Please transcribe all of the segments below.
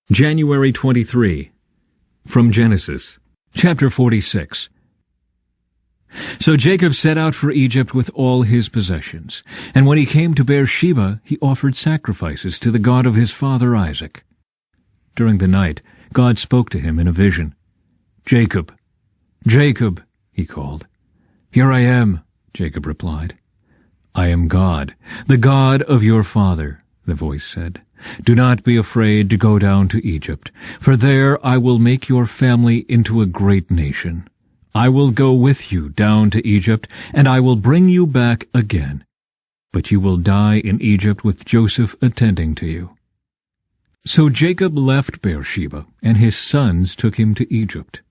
January 23. From Genesis, chapter 46. So Jacob set out for Egypt with all his possessions, and when he came to Beersheba, he offered sacrifices to the God of his father Isaac. During the night, God spoke to him in a vision. "Jacob, Jacob," he called. "Here I am," Jacob replied. "I am God, the God of your father," the voice said. "Do not be afraid to go down to Egypt, for there I will make your family into a great nation. I will go with you down to Egypt, and I will bring you back again. But you will die in Egypt with Joseph attending to you." So Jacob left Beersheba, and his sons took him to Egypt.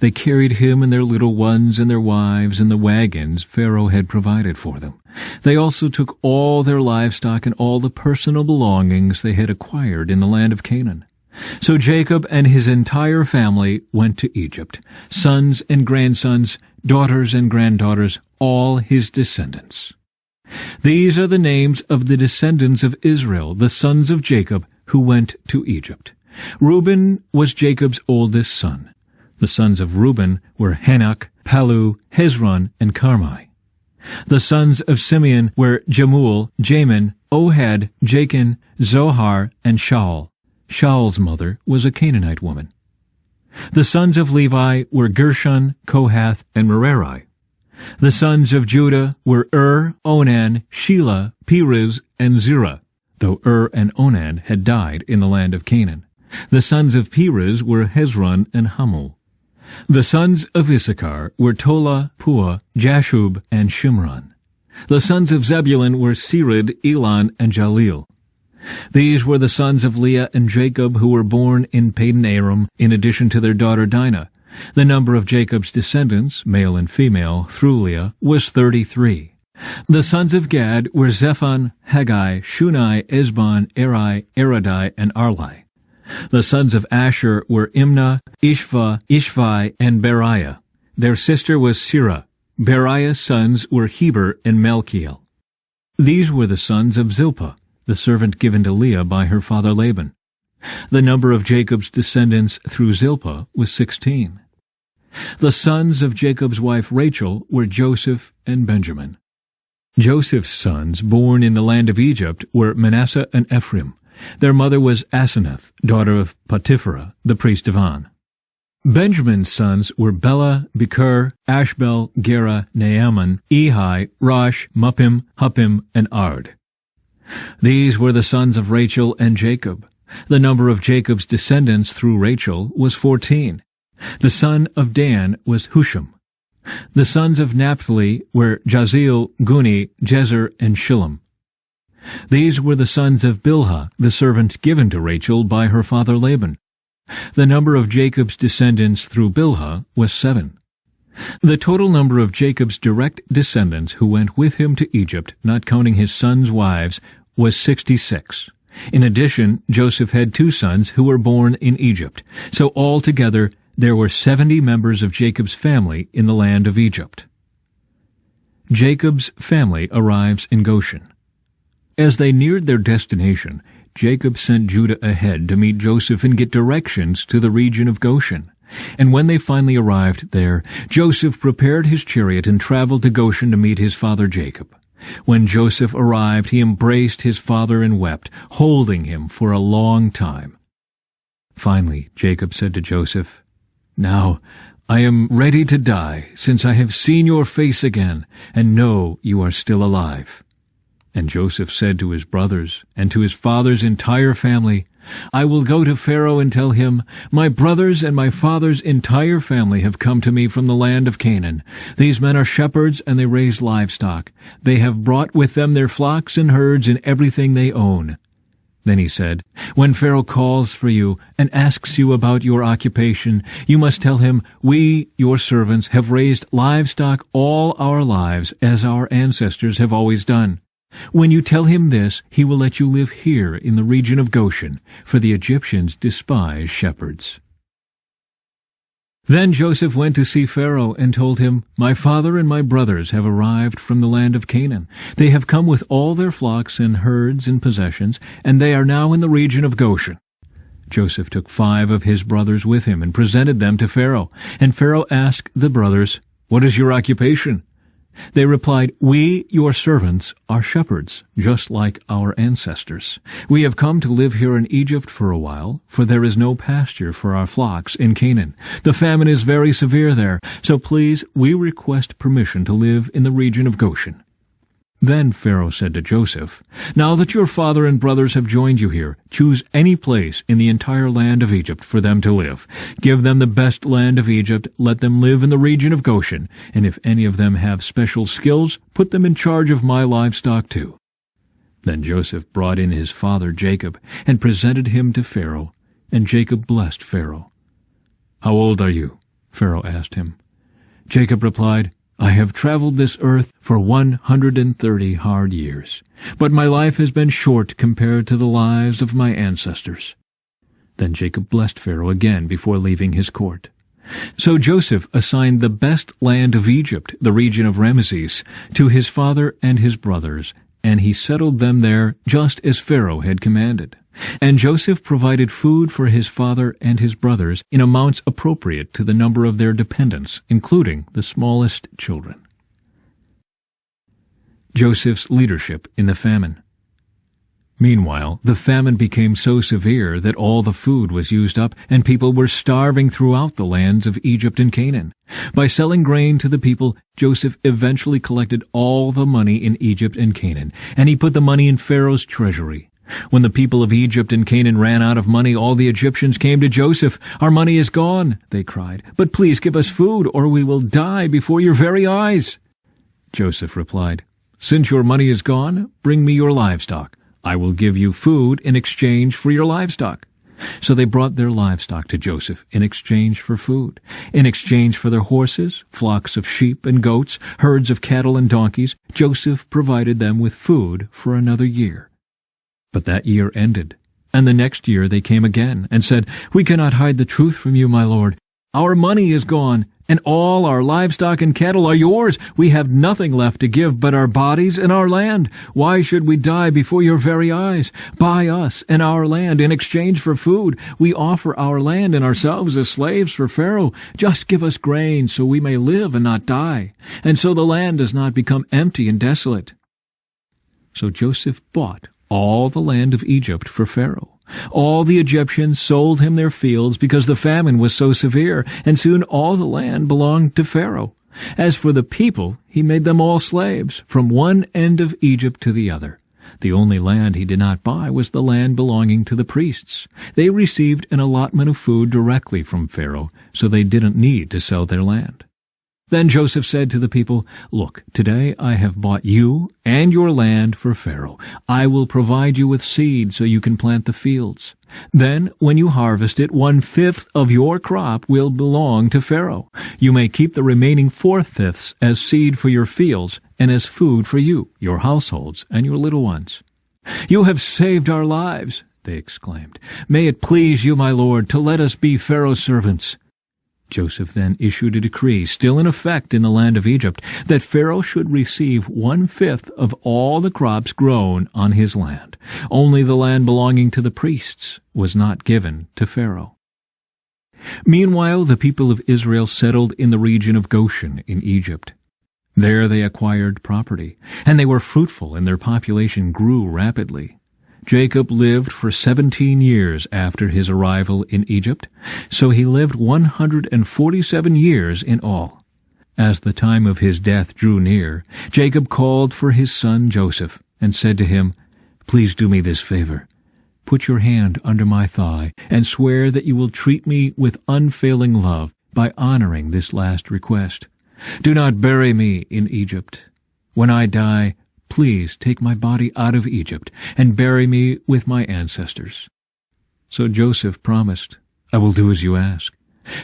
They carried him and their little ones and their wives in the wagons Pharaoh had provided for them. They also took all their livestock and all the personal belongings they had acquired in the land of Canaan. So Jacob and his entire family went to Egypt, sons and grandsons, daughters and granddaughters, all his descendants. These are the names of the descendants of Israel, the sons of Jacob, who went to Egypt. Reuben was Jacob's oldest son. The sons of Reuben were Hanok, Palu, Hezron, and Carmi. The sons of Simeon were Jemuel, Jamin, Ohad, Jachin, Zohar, and Shaul. Shaul's mother was a Canaanite woman. The sons of Levi were Gershon, Kohath, and Merari. The sons of Judah were Onan, Shelah, Perez, and Zerah, though and Onan had died in the land of Canaan. The sons of Perez were Hezron and Hamul. The sons of Issachar were Tola, Puah, Jashub, and Shimron. The sons of Zebulun were Sered, Elon, and Jaleel. These were the sons of Leah and Jacob who were born in Padan-aram, in addition to their daughter Dinah. The number of Jacob's descendants, male and female, through Leah, was 33. The sons of Gad were Zephon, Haggai, Shunai, Esbon, Eri, Eradai, and Arli. The sons of Asher were Imnah, Ishva, Ishvi, and Beriah. Their sister was Sirah. Beriah's sons were Heber and Malkiel. These were the sons of Zilpah, the servant given to Leah by her father Laban. The number of Jacob's descendants through Zilpah was 16. The sons of Jacob's wife Rachel were Joseph and Benjamin. Joseph's sons, born in the land of Egypt, were Manasseh and Ephraim. Their mother was Asenath, daughter of Potipharah, the priest of On. Benjamin's sons were Bela, Becher, Ashbel, Gera, Naaman, Ehi, Rosh, Muppim, Huppim, and Ard. These were the sons of Rachel and Jacob. The number of Jacob's descendants through Rachel was 14. The son of Dan was Husham. The sons of Naphtali were Jazeel, Guni, Jezer, and Shillem. These were the sons of Bilhah, the servant given to Rachel by her father Laban. The number of Jacob's descendants through Bilhah was 7. The total number of Jacob's direct descendants who went with him to Egypt, not counting his sons' wives, was 66. In addition, Joseph had 2 sons who were born in Egypt. So altogether, there were 70 members of Jacob's family in the land of Egypt. Jacob's family arrives in Goshen. As they neared their destination, Jacob sent Judah ahead to meet Joseph and get directions to the region of Goshen. And when they finally arrived there, Joseph prepared his chariot and traveled to Goshen to meet his father Jacob. When Joseph arrived, he embraced his father and wept, holding him for a long time. Finally, Jacob said to Joseph, "Now I am ready to die, since I have seen your face again, and know you are still alive." And Joseph said to his brothers and to his father's entire family, "I will go to Pharaoh and tell him, 'My brothers and my father's entire family have come to me from the land of Canaan. These men are shepherds, and they raise livestock. They have brought with them their flocks and herds and everything they own.'" Then he said, "When Pharaoh calls for you and asks you about your occupation, you must tell him, 'We, your servants, have raised livestock all our lives, as our ancestors have always done.' When you tell him this, he will let you live here in the region of Goshen, for the Egyptians despise shepherds." Then Joseph went to see Pharaoh and told him, "My father and my brothers have arrived from the land of Canaan. They have come with all their flocks and herds and possessions, and they are now in the region of Goshen." Joseph took 5 of his brothers with him and presented them to Pharaoh. And Pharaoh asked the brothers, "What is your occupation?" They replied, "We, your servants, are shepherds, just like our ancestors. We have come to live here in Egypt for a while, for there is no pasture for our flocks in Canaan. The famine is very severe there, so please, we request permission to live in the region of Goshen." Then Pharaoh said to Joseph, "Now that your father and brothers have joined you here, choose any place in the entire land of Egypt for them to live. Give them the best land of Egypt, let them live in the region of Goshen, and if any of them have special skills, put them in charge of my livestock too." Then Joseph brought in his father Jacob, and presented him to Pharaoh, and Jacob blessed Pharaoh. "How old are you?" Pharaoh asked him. Jacob replied, "I have traveled this earth for 130 hard years, but my life has been short compared to the lives of my ancestors." Then Jacob blessed Pharaoh again before leaving his court. So Joseph assigned the best land of Egypt, the region of Ramesses, to his father and his brothers, and he settled them there just as Pharaoh had commanded. And Joseph provided food for his father and his brothers in amounts appropriate to the number of their dependents, including the smallest children. Joseph's leadership in the famine. Meanwhile, the famine became so severe that all the food was used up, and people were starving throughout the lands of Egypt and Canaan. By selling grain to the people, Joseph eventually collected all the money in Egypt and Canaan, and he put the money in Pharaoh's treasury. When the people of Egypt and Canaan ran out of money, all the Egyptians came to Joseph. "Our money is gone," they cried, "but please give us food, or we will die before your very eyes." Joseph replied, "Since your money is gone, bring me your livestock. I will give you food in exchange for your livestock." So they brought their livestock to Joseph in exchange for food. In exchange for their horses, flocks of sheep and goats, herds of cattle and donkeys, Joseph provided them with food for another year. But that year ended, and the next year they came again and said, "We cannot hide the truth from you, my lord. Our money is gone, and all our livestock and cattle are yours. We have nothing left to give but our bodies and our land. Why should we die before your very eyes? Buy us and our land in exchange for food. We offer our land and ourselves as slaves for Pharaoh. Just give us grain so we may live and not die, and so the land does not become empty and desolate." So Joseph bought all the land of Egypt for Pharaoh. All the Egyptians sold him their fields because the famine was so severe, and soon all the land belonged to Pharaoh. As for the people, he made them all slaves, from one end of Egypt to the other. The only land he did not buy was the land belonging to the priests. They received an allotment of food directly from Pharaoh, so they didn't need to sell their land. Then Joseph said to the people, "Look, today I have bought you and your land for Pharaoh. I will provide you with seed so you can plant the fields. Then, when you harvest it, 1/5 of your crop will belong to Pharaoh. You may keep the remaining 4/5 as seed for your fields and as food for you, your households, and your little ones." "You have saved our lives," they exclaimed. "May it please you, my lord, to let us be Pharaoh's servants." Joseph then issued a decree, still in effect in the land of Egypt, that Pharaoh should receive 1/5 of all the crops grown on his land. Only the land belonging to the priests was not given to Pharaoh. Meanwhile, the people of Israel settled in the region of Goshen in Egypt. There they acquired property, and they were fruitful, and their population grew rapidly. Jacob lived for 17 years after his arrival in Egypt, so he lived 147 years in all. As the time of his death drew near, Jacob called for his son Joseph and said to him, "Please do me this favor. Put your hand under my thigh and swear that you will treat me with unfailing love by honoring this last request. Do not bury me in Egypt. When I die, please take my body out of Egypt and bury me with my ancestors." So Joseph promised, "I will do as you ask."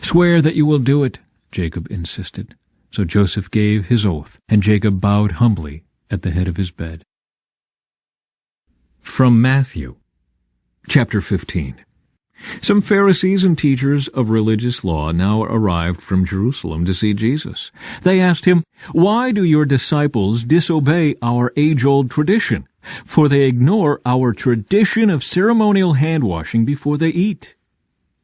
"Swear that you will do it," Jacob insisted. So Joseph gave his oath, and Jacob bowed humbly at the head of his bed. From Matthew, chapter 15. Some Pharisees and teachers of religious law now arrived from Jerusalem to see Jesus. They asked him, "Why do your disciples disobey our age-old tradition? for they ignore our tradition of ceremonial hand-washing before they eat."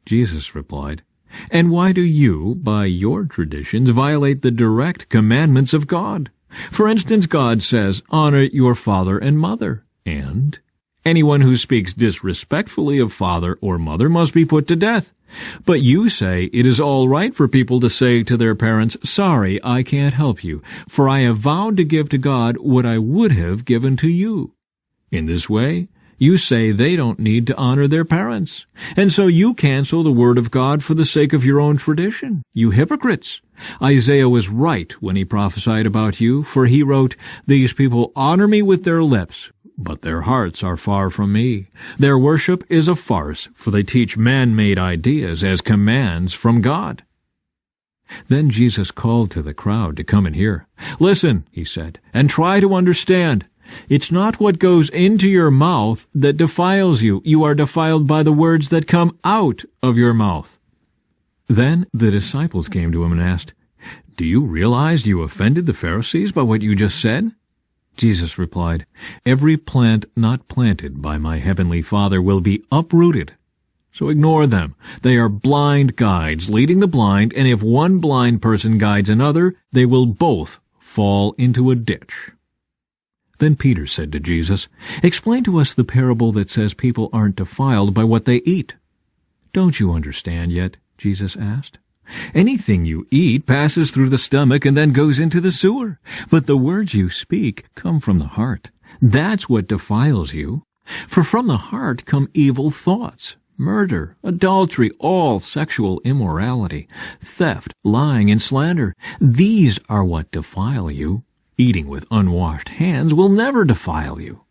Jesus replied, "And why do you, by your traditions, violate the direct commandments of God? For instance, God says, 'Honor your father and mother,' and 'Anyone who speaks disrespectfully of father or mother must be put to death.' But you say it is all right for people to say to their parents, 'Sorry, I can't help you, for I have vowed to give to God what I would have given to you.' In this way, you say they don't need to honor their parents, and so you cancel the word of God for the sake of your own tradition. You hypocrites! Isaiah was right when he prophesied about you, for he wrote, 'These people honor me with their lips, but their hearts are far from me. Their worship is a farce, for they teach man-made ideas as commands from God.'" Then Jesus called to the crowd to come and hear. "Listen," he said, "and try to understand. It's not what goes into your mouth that defiles you. You are defiled by the words that come out of your mouth." Then the disciples came to him and asked, "Do you realize you offended the Pharisees by what you just said?" Jesus replied, "Every plant not planted by my heavenly Father will be uprooted. So ignore them. They are blind guides leading the blind, and if one blind person guides another, they will both fall into a ditch." Then Peter said to Jesus, "Explain to us the parable that says people aren't defiled by what they eat." "Don't you understand yet?" Jesus asked. "Anything you eat passes through the stomach and then goes into the sewer. But the words you speak come from the heart. That's what defiles you. For from the heart come evil thoughts, murder, adultery, all sexual immorality, theft, lying, and slander. These are what defile you. Eating with unwashed hands will never defile you."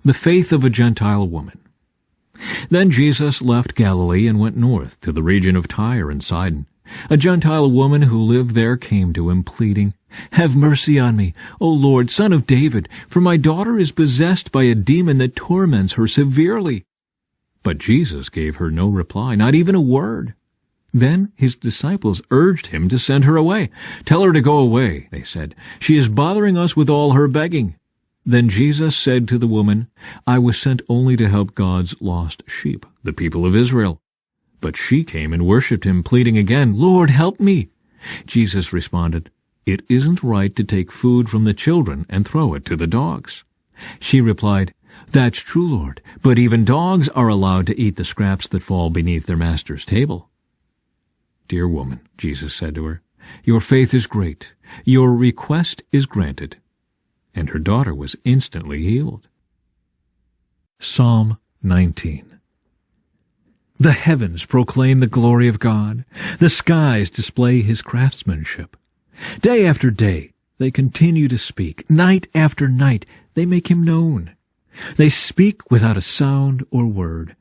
The faith of a Gentile woman. Then Jesus left Galilee and went north to the region of Tyre and Sidon. A Gentile woman who lived there came to him, pleading, "Have mercy on me, O Lord, Son of David, for my daughter is possessed by a demon that torments her severely." But Jesus gave her no reply, not even a word. Then his disciples urged him to send her away. "Tell her to go away," they said. "She is bothering us with all her begging." Then Jesus said to the woman, "I was sent only to help God's lost sheep, the people of Israel." But she came and worshipped him, pleading again, "Lord, help me." Jesus responded, "It isn't right to take food from the children and throw it to the dogs." She replied, "That's true, Lord, but even dogs are allowed to eat the scraps that fall beneath their master's table." "Dear woman," Jesus said to her, "your faith is great. Your request is granted." And her daughter was instantly healed. Psalm 19. The heavens proclaim the glory of God. The skies display his craftsmanship. Day after day they continue to speak. Night after night they make him known. They speak without a sound or word.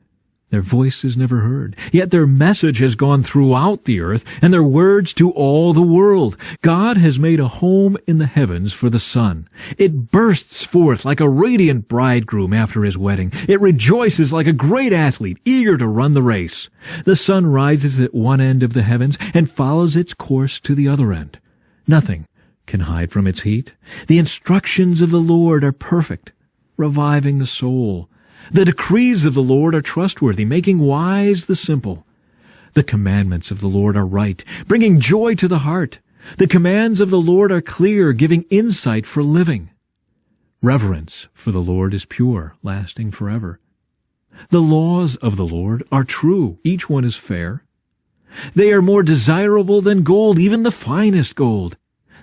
Their voice is never heard, yet their message has gone throughout the earth, and their words to all the world. God has made a home in the heavens for the sun. It bursts forth like a radiant bridegroom after his wedding. It rejoices like a great athlete, eager to run the race. The sun rises at one end of the heavens and follows its course to the other end. Nothing can hide from its heat. The instructions of the Lord are perfect, reviving the soul. The decrees of the Lord are trustworthy, making wise the simple. The commandments of the Lord are right, bringing joy to the heart. The commands of the Lord are clear, giving insight for living. Reverence for the Lord is pure, lasting forever. The laws of the Lord are true, each one is fair. They are more desirable than gold, even the finest gold.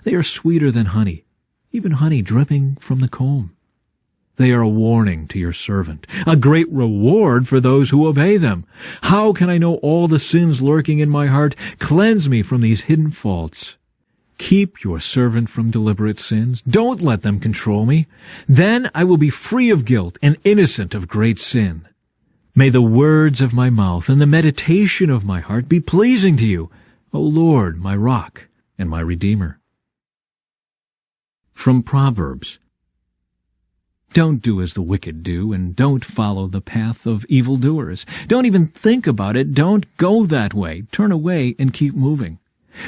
They are sweeter than honey, even honey dripping from the comb. They are a warning to your servant, a great reward for those who obey them. How can I know all the sins lurking in my heart? Cleanse me from these hidden faults. Keep your servant from deliberate sins. Don't let them control me. Then I will be free of guilt and innocent of great sin. May the words of my mouth and the meditation of my heart be pleasing to you, O Lord, my rock and my redeemer. From Proverbs. Don't do as the wicked do, and don't follow the path of evildoers. Don't even think about it. Don't go that way. Turn away and keep moving.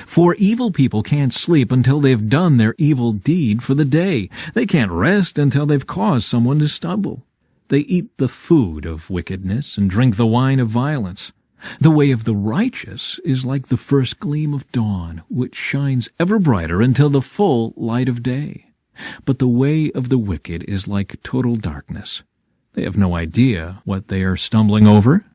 For evil people can't sleep until they've done their evil deed for the day. They can't rest until they've caused someone to stumble. They eat the food of wickedness and drink the wine of violence. The way of the righteous is like the first gleam of dawn, which shines ever brighter until the full light of day. But the way of the wicked is like total darkness. They have no idea what they are stumbling over,